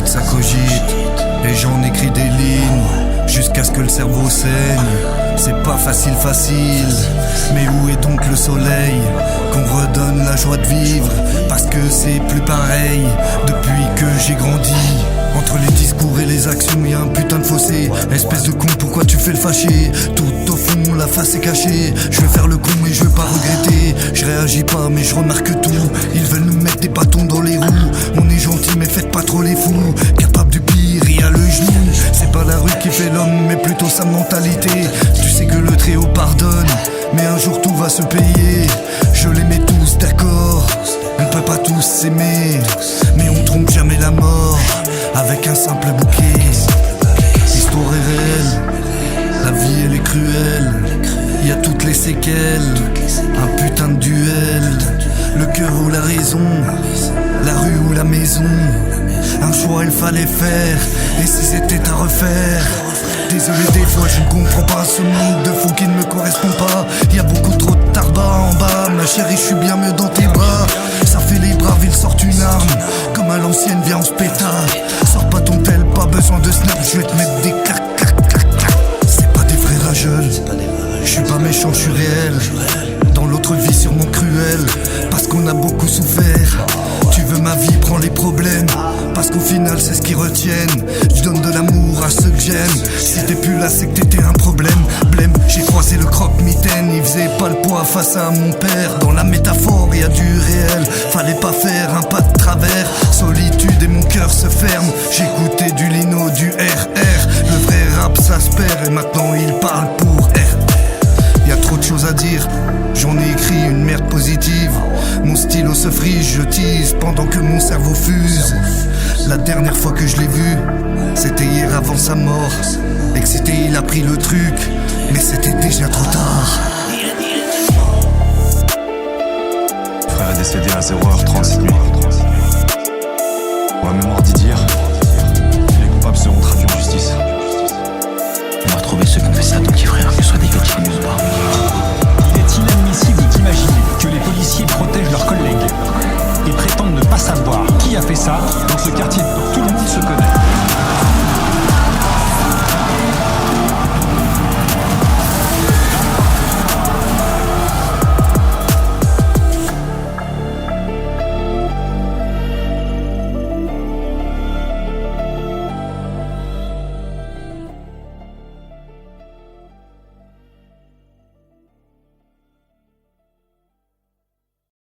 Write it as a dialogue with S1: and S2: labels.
S1: Ça cogite, et j'en écris des lignes jusqu'à ce que le cerveau saigne. C'est pas facile, mais où est donc le soleil? Qu'on redonne la joie de vivre, parce que c'est plus pareil depuis que j'ai grandi. Entre les discours et les actions, y'a un putain de fossé. Espèce de con, pourquoi tu fais le fâché? Tout au fond, la face est cachée. Je vais faire le con mais je vais pas regretter. Je réagis pas mais je remarque tout. Ils veulent nous mettre des bâtons dans les roues. On est gentil mais faites pas trop les fous. Capable du pire, y a le genou. C'est pas la rue qui fait l'homme mais plutôt sa mentalité. Tu sais que le Très-Haut pardonne, mais un jour tout va se payer. Je les mets tous d'accord. On peut pas tous s'aimer, mais on trompe jamais la mort avec un simple bouquet. L'histoire est réelle, la vie elle est cruelle. Y a toutes les séquelles, un putain de duel. Le cœur ou la raison, la rue ou la maison. Un choix il fallait faire, et si c'était à refaire. Désolé des fois je ne comprends pas ce monde de fou qui ne me correspond pas. Y a beaucoup trop de tarba en bas, ma chérie je suis bien mieux dans tes bras. Ça fait les braves, ils sortent une arme, comme à l'ancienne viens on se pétard. Sors pas ton tel, pas besoin de snap, je vais te mettre des clac clac clac clac. C'est pas des vrais rageux, je suis pas méchant, je suis réel. Dans l'autre vie sûrement cruelle, parce qu'on a beaucoup souffert. Tu veux ma vie, prends les problèmes, parce qu'au final c'est ce qui retiennent. Je donne de l'amour à ceux que j'aime. Si t'es plus là c'est que t'étais un problème. Blême, j'ai croisé le croque-mitaine. Il faisait pas le poids face à mon père. Dans la métaphore y a du réel. Fallait pas faire un pas de travers. Solitude et mon cœur se ferme. J'écoutais du Lino, du RR. Le vrai rap ça se perd et maintenant il parle pour R. Y a trop de choses à dire, j'en ai écrit une merde positive. Mon stylo se frise, je tease pendant que mon cerveau fuse. La dernière fois que je l'ai vu, c'était hier avant sa mort. Excité, il a pris le truc, mais c'était déjà trop tard.
S2: Frère est décédé à 0h36 nuit.